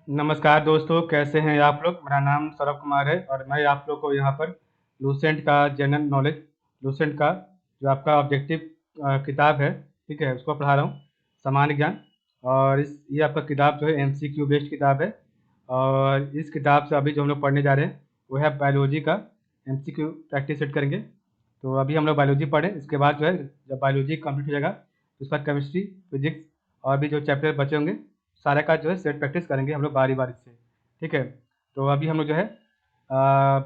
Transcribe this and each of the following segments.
नमस्कार दोस्तों, कैसे हैं आप लोग? मेरा नाम सौरभ कुमार है और मैं आप लोग को यहाँ पर लूसेंट का जनरल नॉलेज, लूसेंट का जो आपका ऑब्जेक्टिव किताब है, ठीक है, उसको पढ़ा रहा हूँ, सामान्य ज्ञान। और ये आपका किताब जो है एमसीक्यू बेस्ड किताब है। और इस किताब से अभी जो हम लोग पढ़ने जा रहे हैं वो है बायोलॉजी का एमसीक्यू प्रैक्टिस सेट करेंगे। तो अभी हम लोग बायोलॉजी पढ़ें, इसके बाद जो है जब बायोलॉजी कंप्लीट हो जाएगा तो उसका केमिस्ट्री, फिजिक्स और भी जो चैप्टर बचे होंगे सारे का जो है सेट प्रैक्टिस करेंगे हम लोग बारी बारी से, ठीक है। तो अभी हम लोग जो है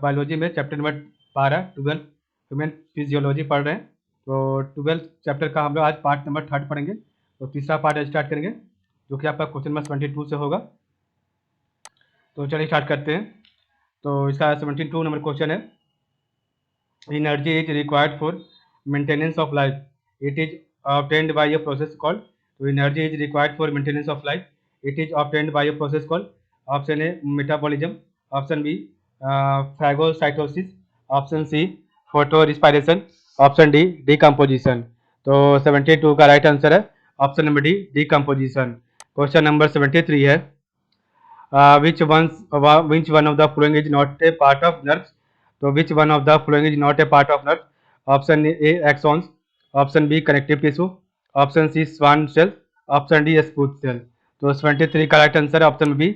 बायोलॉजी में चैप्टर नंबर 12 ह्यूमन फिजियोलॉजी पढ़ रहे हैं। तो 12 चैप्टर का हम लोग आज पार्ट नंबर 3 पढ़ेंगे। तो तीसरा पार्ट स्टार्ट करेंगे जो कि आपका क्वेश्चन नंबर 72 से होगा। तो चलिए स्टार्ट करते हैं। तो इसका 72 नंबर क्वेश्चन है, energy is required for maintenance of life, it is obtained by a process called। तो energy is required for maintenance of life, it is obtained by a process called। Option A metabolism, option B phagocytosis, option C photorespiration, option D decomposition. तो 72 का right answer है option number D decomposition. Question number 73 है, which one of the following is not a part of nerves। तो which one of the following is not a part of nerves? Option A axons, option B connective tissue, option C Schwann cell, option D स्पूथ cell. तो 73 का right answer है option B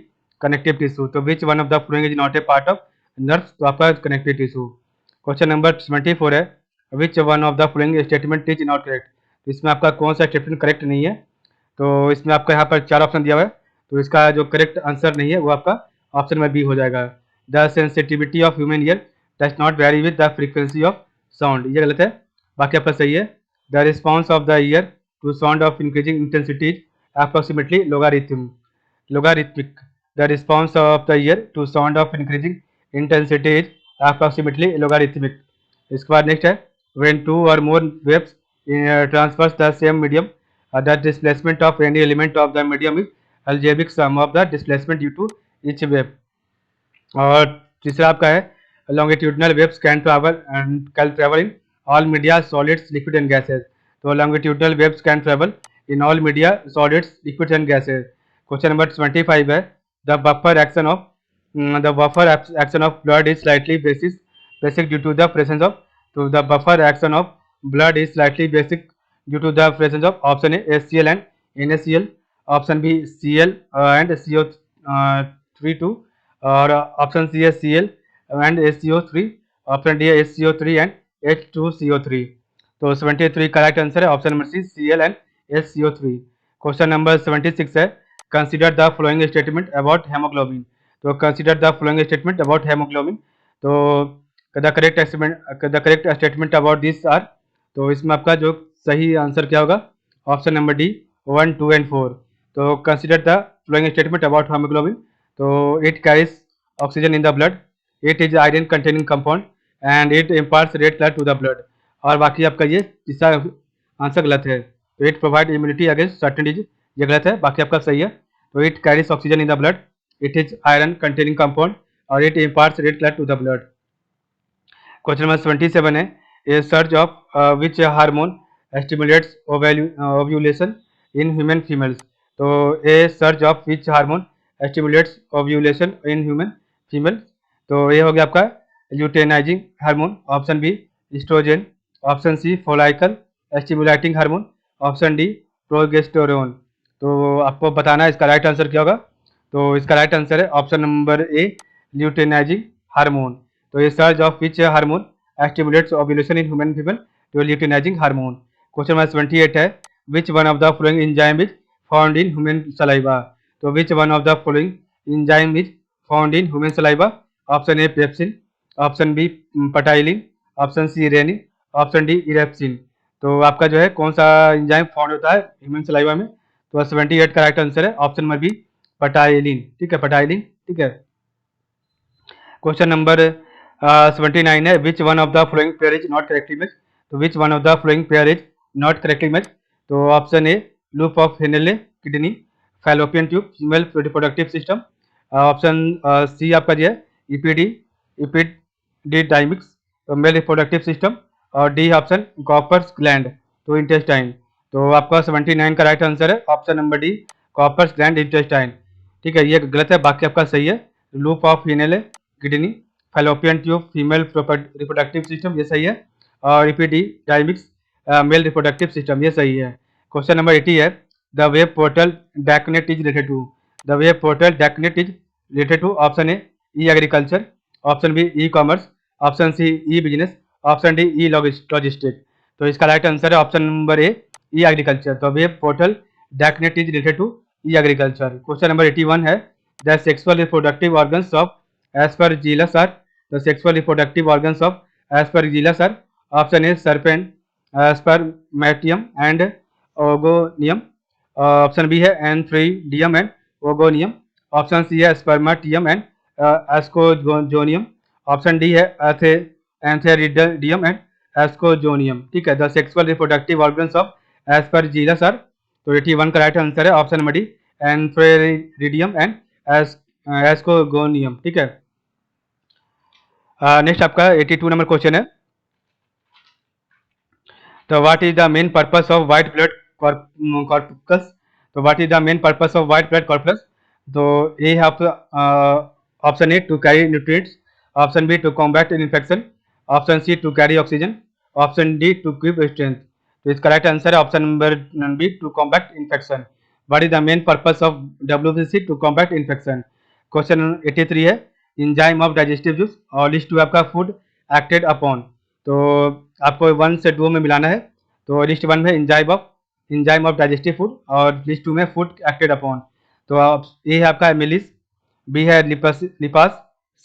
connective tissue. तो which one of the following is not a part of nerves, तो आपका connective tissue. Question number 74 है, which one of the following statement is not correct. इसमें आपका कौन सा स्टेटमेंट करेक्ट नहीं है? तो इसमें आपका यहाँ पर 4 ऑप्शन दिया हुआ है, तो इसका जो करेक्ट आंसर नहीं है वो आपका ऑप्शन में बी हो जाएगा। The sensitivity of human ear does not vary with the frequency of sound, ये गलत है, बाकी आपका सही है। The response of the ear to sound of increasing intensity is approximately logarithmic. The response of the ear to sound of increasing intensity is approximately logarithmic. इसके बाद next है, व्हेन टू और more waves transfers the same medium, the displacement of any element of the medium is algebraic sum of the displacement due to each wave। और तीसरा आपका है, longitudinal waves can travel in all media solids liquid and gases। तो longitudinal waves can travel in all media solids liquids and gases। Question number 25 है, the buffer action of blood is slightly basic due to the presence of। तो the buffer action of blood is slightly basic due to the presence of option A HCl and NaCl, option B Cl and CO3 2, और option C है Cl and HCO3, option D है HCO3 and H2CO3। तो 73 correct answer है option number C Cl and HCO3। Question number 76 है, consider the following statement about hemoglobin. तो consider the following statement about hemoglobin. तो the correct statement about this are. तो इसमें आपका जो सही आंसर क्या होगा? Option number D 1, 2 and 4। तो consider the following statement about hemoglobin. तो it carries oxygen in the blood, it is iron containing compound and it imparts red colour to the blood. और बाकी आपका ये तीसरा आंसर गलत है। तो it provide immunity against certain disease, ये गलत है, बाकी आपका सही है। तो it carries oxygen in the blood, it is iron containing compound और it imparts red colour to the blood. Question number 27 है, a surge of which hormone stimulates ovulation in human females। तो a surge of which hormone stimulates ovulation in human females। तो ये हो गया आपका luteinizing hormone, option B estrogen, option C follicle stimulating hormone, option D progesterone. तो आपको बताना है इसका राइट आंसर क्या होगा। तो इसका राइट आंसर है ऑप्शन नंबर ए ल्यूटेनाइजिंग हार्मोन। तो ये surge of which hormone stimulates ovulation in human female, to luteinizing hormone। Question number 28 है, which one of the following enzyme is found in human saliva। तो which one of the following enzyme is found in human saliva। Option A pepsin, option B ptyalin, option C rennin, option D erepsin. तो आपका जो है कौन सा enzyme found होता है human saliva में? तो 78 का राइट आंसर है ऑप्शन नंबर बी पटाइलिन, ठीक है, पटाइलिन, ठीक है। क्वेश्चन नंबर 79 है, which one of the following pair is not correctly match. तो which one of the following pair is not correctly match. तो option A loop of Henle kidney, fallopian tube female reproductive system, option C आपका जो है ईपीडी epididymis male reproductive system, और D option Cowper's gland तो intestine. तो आपका 79 का राइट आंसर है option number D Cowper's gland intestine, ठीक है, ये गलत है, बाकी आपका सही है। Loop of Henle kidney, fallopian tube female reproductive system, ये सही है। और इपिडिडाइमिक्स मेल रिप्रोडक्टिव सिस्टम, ये सही है। क्वेश्चन नंबर 80 है, the web portal DakNet is related to, the web portal DakNet is related to, option A e agriculture, option B e commerce, option C e business, option D e logistic. तो इसका right answer है option number A e agriculture. तो web portal DakNet is related to e agriculture. Question number 81 है, the sexual reproductive organs of Aspergillus are, the sexual reproductive organs of Aspergillus are, option A serpent, spermatium and oogonium, option B है antheridium and oogonium, option C है spermatium and ascogonium, option D है antheridium and ascogonium. ठीक है, the sexual reproductive organs of Aspergillus are, तो 81 का right answer है option number D antheridium and ascogonium. ठीक है, नेक्स्ट आपका 82 नंबर क्वेश्चन है, तो what is the main purpose of white blood corpus, तो what is the main purpose of white blood corpus, तो ए है option A to carry nutrients, option B to combat infection, option C to carry oxygen, option D to keep strength. तो इसका right answer है option number B to combat infection. What is the main purpose of WBC to combat infection. Question 83 है, enzyme of digestive juice, और list 2 आपका food acted upon, तो आपको 1 से 2 में मिलाना है। तो लिस्ट 1 में इंजाइम ऑफ डाइजेस्टिव फूड, और लिस्ट 2 में फूड एक्टेड अपॉन। तो ए है आपका एमिलिस, बी है लिपास,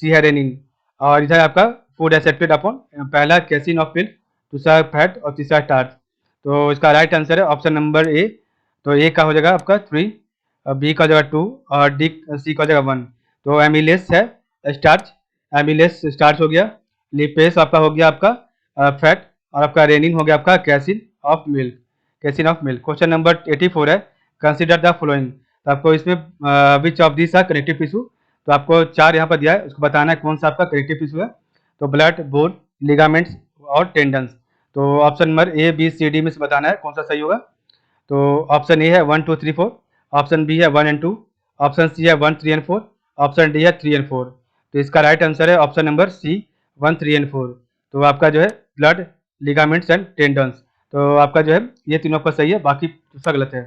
सी है रेनिन, और इधर आपका फूड एक्सेप्टेड अपॉन, पहला कैसिन ऑफ मिल्क, दूसरा फैट और तीसरा स्टार्च। तो इसका राइट आंसर है ऑप्शन नंबर ए। तो ए का हो जाएगा आपका 3, बी का हो जाएगा 2, और डी सी का हो जाएगा 1। तो एमिलेस है स्टार्च, एमिलेस स्टार्च हो गया, लिपेस आपका हो गया आपका फैट, और आपका रेनिन हो गया आपका casein of milk, casein of milk. Question number 84 है, कंसीडर द फॉलोइंग, तो आपको इसमें which of this are connective tissue, तो आपको 4 यहाँ पर दिया है, उसको बताना है कौन सा आपका कनेक्टिव टिश्यू है। तो ब्लड, बोन, लिगामेंट्स और टेंडन्स। तो option number A B C D में से बताना है कौन सा सही होगा। तो ऑप्शन ए है 1 2 3 4, ऑप्शन बी है 1 एंड 2, ऑप्शन सी है 1 3 एंड 4, ऑप्शन डी है 3 एंड 4। तो इसका राइट आंसर है ऑप्शन नंबर सी 1 3 एंड 4। तो आपका जो है ब्लड, लिगामेंट्स एंड टेंडन्स, तो आपका जो है ये तीनों आपका सही है, बाकी दूसरा गलत है।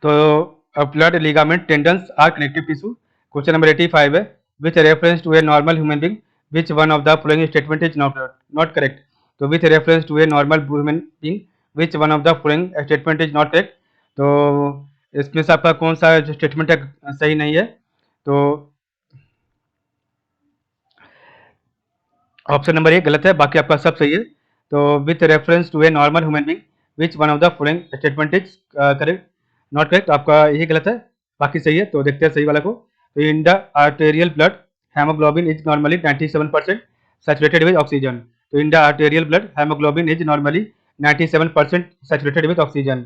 तो blood, ligament, tendons are connective tissue. Question number 85 है, which reference to a normal human being, which one of the following statement is not correct. तो which reference to a normal human being, which one of the following statement is not correct. तो इसमें से आपका कौन सा जो statement है सही नहीं है। तो ऑप्शन नंबर ए गलत है, बाकी आपका सब सही है। तो with reference to a normal human being, which one of the following statement is correct, not correct, आपका यही गलत है, बाकी सही है। तो देखते हैं सही वाला को। तो in the arterial blood hemoglobin is normally 97% saturated with oxygen. तो in the arterial blood hemoglobin is normally 97% saturated with oxygen.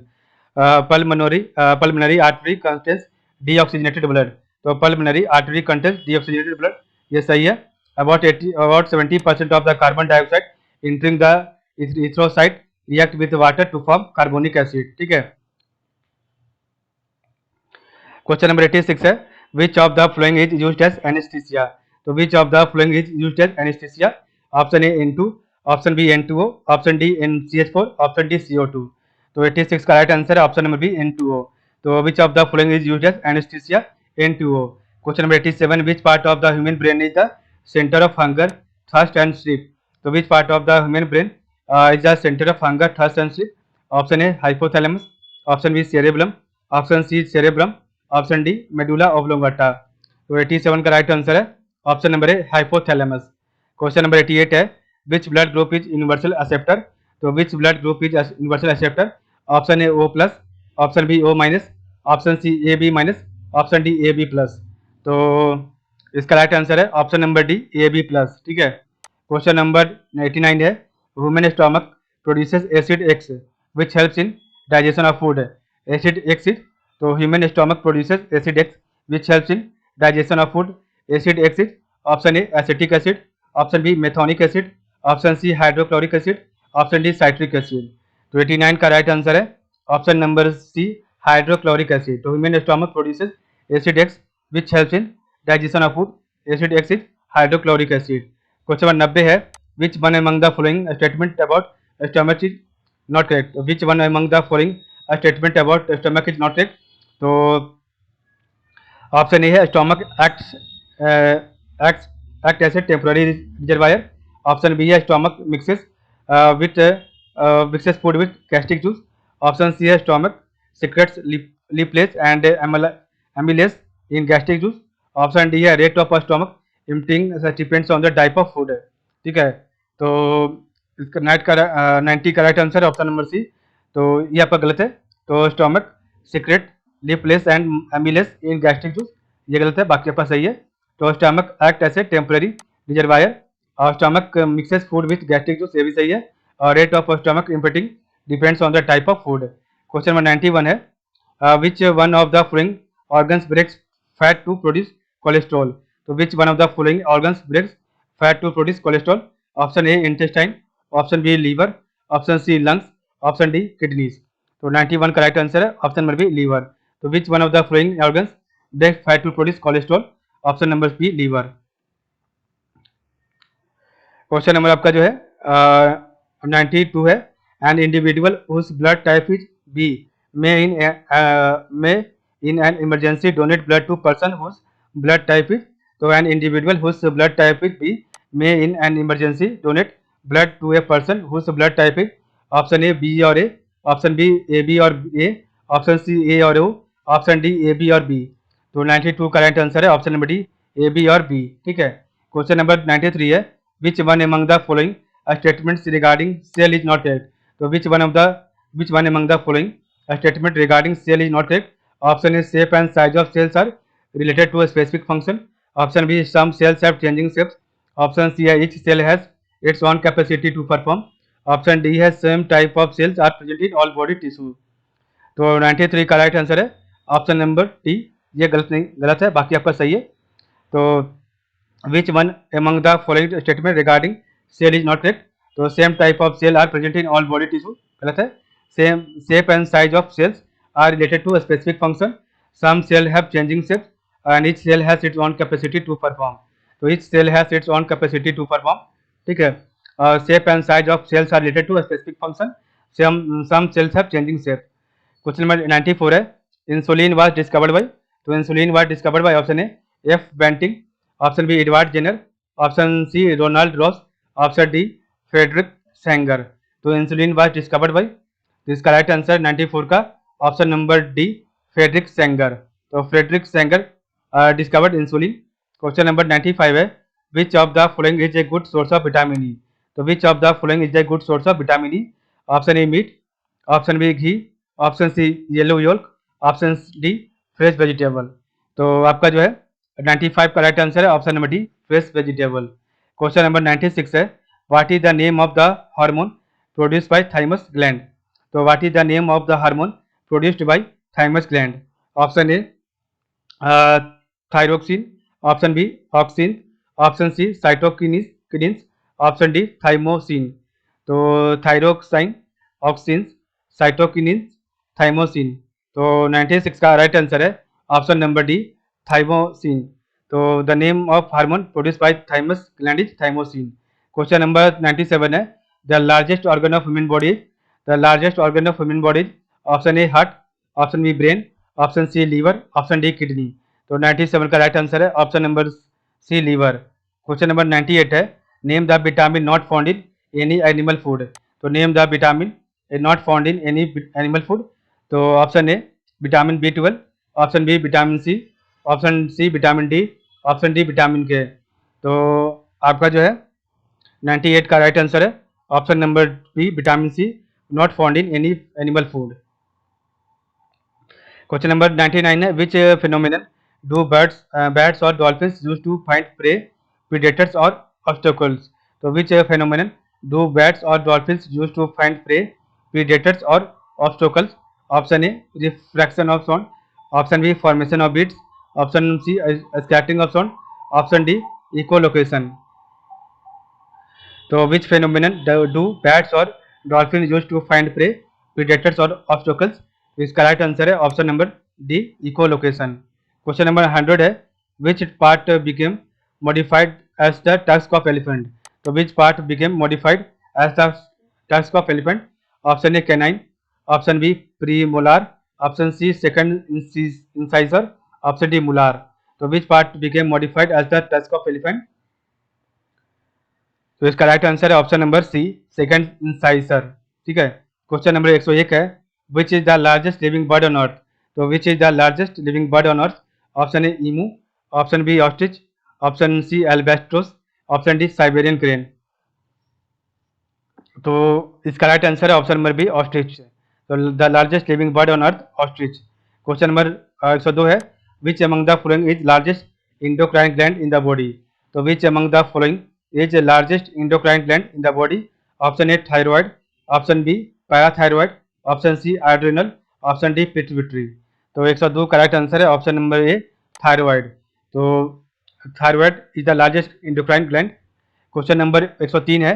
Pulmonary artery contains deoxygenated blood, तो pulmonary artery contains deoxygenated blood, ये सही है। about 70% of the carbon dioxide entering the erythrocyte react with water to form carbonic acid। ठीक है, question number 86 है, which of the following is used as anesthesia. तो which of the following is used as anesthesia, option A N2, option B N2O, option D NCH4, option D CO2। तो 86 का right answer है option number B N2O। तो which of the following is used as anesthesia, N2O। Question number 87, which part of the human brain is the centre of hunger, thirst and sleep. तो which part of the human brain is the centre of hunger, thirst and sleep. Option A hypothalamus, option B cerebrum, option C cerebrum, option D medulla oblongata. तो 87 का right answer है option number A hypothalamus. Question number 88 है, which blood group is universal acceptor. तो which blood group is universal acceptor, option A O plus, option B O minus, option C AB minus, option D AB plus. तो इसका right answer है option number D AB plus. ठीक है, question number 89 है, human stomach produces acid X which helps in digestion of food. Acid X is, तो human stomach produces acid X which helps in digestion of food. Acid X is option A acetic acid, option B methanoic acid, option C hydrochloric acid, option D citric acid. तो 89 का right answer है option number सी hydrochloric acid. तो human stomach produces acid X which helps in digestion of food. Acid X is hydrochloric acid. Question number 90 है which one among the following statement about stomach is not correct. Which one among the following statement about stomach is not correct. तो option A है stomach act as a temporary reservoir. Option B है stomach mixes with mixes food with gastric juice. Option C है stomach secretes lipase and amylase in gastric juice. Option D है rate of stomach emptying depends on the type of food. ठीक है, तो इसका 90 का right answer है option number C. तो ये आपका गलत है. तो stomach secrete lipase and amylase in gastric juice ये गलत है, बाकी आपका सही है. तो stomach act as a temporary reservoir और stomach mixes food with gastric juice ये भी सही है. और rate of stomach emptying depends on the type of food. Question number 91 है which one of the following organs breaks fat to produce cholesterol. तो which one of the following organs breaks fat to produce cholesterol. Option A intestine, option B liver, option C lungs, option D kidneys. तो 91 का right answer है option number B liver. तो which one of the following organs break fat to produce cholesterol. Option number B liver. Question number आपका जो है 92 है an individual whose blood type is B may in an emergency donate blood to person whose blood type is. तो an individual whose blood type is B may in an emergency donate blood to a person whose blood type is. Option A B और A, option B A B और A, option C A और O, option D A B और B. तो 92 का right answer है option number D A B और B. ठीक है, क्वेश्चन नंबर 93 है which one among the following statements regarding cell is not correct. तो which one among the following statement regarding cell is not correct. Option A shape and size of cells are related to a specific function. Option B some cells have changing shapes. Option C each cell has its own capacity to perform. Option D है same type of cells are present in all body tissue. तो 93 का right answer है option number D. ये गलत है, बाकी आपका सही है. तो which one among the following statement regarding cell is not correct. तो same type of cell are present in all body tissue गलत है. Same shape and size of cells are related to specific function. Some cell have changing shapes and each cell has its own capacity to perform. तो each cell has its own capacity to perform. ठीक है, shape and size of cells are related to a specific function. Some cells have changing shape. Question number 94 है insulin was discovered by. तो insulin was discovered by option A F Banting, option B Edward Jenner, option C Ronald Ross, option D Frederick Sanger. तो insulin was discovered by, तो इसका right answer 94 का option number D Frederick Sanger. तो Frederick Sanger discovered insulin. Question number 95 है which of the following is a good source of vitamin E. तो which of the following is a good source of vitamin E. Option A meat, option B ghee, option C yellow yolk, option D fresh vegetable. तो आपका जो है 95 का right answer है option number D fresh vegetable. Question number 96 है what is the name of the hormone produced by thymus gland. तो what is the name of the hormone produced by thymus gland. Option A thyroxin, option B auxin, option C cytokinins, option D thymosin. तो thyroxine, auxin, cytokinins, thymosin. तो 96 का right answer है option number D thymosin. तो the name of hormone produced by thymus gland is thymosin. Question number 97 है the largest organ of human body. The largest organ of human body. Option A heart, option B brain, option C liver, option D kidney. तो 97 का right answer है option number C liver. Question number 98 है name the vitamin not found in any animal food. तो name the vitamin not found in any animal food. तो option A vitamin B12, option B vitamin C, option C vitamin D, option D vitamin K. तो आपका जो है 98 का right answer है option number B vitamin C not found in any animal food. Question number 99 है which phenomenon do bats or dolphins use to find prey, predators or obstacles. So which phenomenon do bats or dolphins use to find prey, predators or obstacles. Option A refraction of sound, option B formation of beats, option C scattering of sound, option D echolocation. तो which phenomenon do bats or dolphins use to find prey, predators or obstacles. इसका right answer है option number D echolocation. Question number 100 है, which part became modified as the tusk of elephant. तो which part became modified as the tusk of elephant. Option A canine, option B premolar, option C second incisor, option D molar. तो which part became modified as the tusk of elephant. तो इसका right answer है option number C, second incisor. ठीक है। Question number 101 है, which is the largest living bird on earth. तो which is the largest living bird on earth. Option A emu, option B ostrich, option C albatross, option D Siberian crane. तो इसका right answer है option number B ostrich. तो the largest living bird on earth ostrich. Question number 102 है, which among the following is largest endocrine gland in the body. तो which among the following is largest endocrine gland in the body. Option A thyroid, option B parathyroid, option C adrenal, option D pituitary. तो 102 का right answer है option number A thyroid. तो thyroid is the largest endocrine gland. Question number 103 है,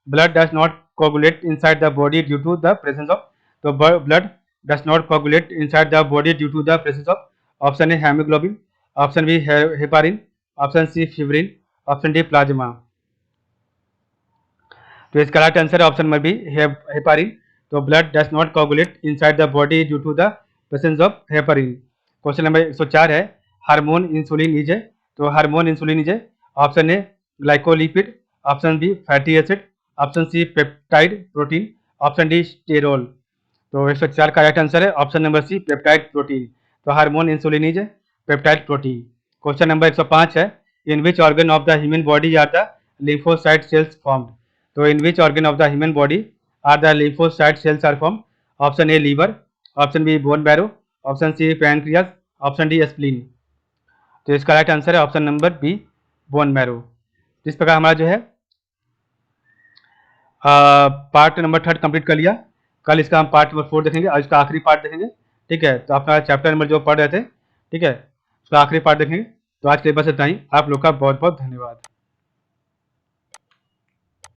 blood does not coagulate inside the body due to the presence of। तो blood does not coagulate inside the body due to the presence of। Option A haemoglobin, option B heparin, option C fibrin, option D plasma. तो इसका right answer है option number B heparin. तो blood does not coagulate inside the body due to the presence of heparin. Question number 104 है, hormone insulin is. तो hormone insulin is option A glycolipid, option B fatty acid, option C peptide protein, option D sterol. तो 104 का right answer है option number C peptide protein. तो hormone insulin is peptide protein. Question number 105 है, in which organ of the human body are the lymphocyte cells formed. तो in which organ of the human body are the lymphocyte cells are formed. Option A liver, option B bone marrow, option C pancreas, option D spleen. तो इसका right answer है option number B bone marrow. इस प्रकार हमारा जो है part number 3 complete कर लिया। कल इसका हम पार्ट नंबर 4 देखेंगे और इसका आखिरी पार्ट देखेंगे। ठीक है। तो अपना चैप्टर नंबर जो पढ़ रहे थे, ठीक है, उसका आखिरी पार्ट देखेंगे। तो आज के लिए बस इतना ही। आप लोग का बहुत बहुत धन्यवाद।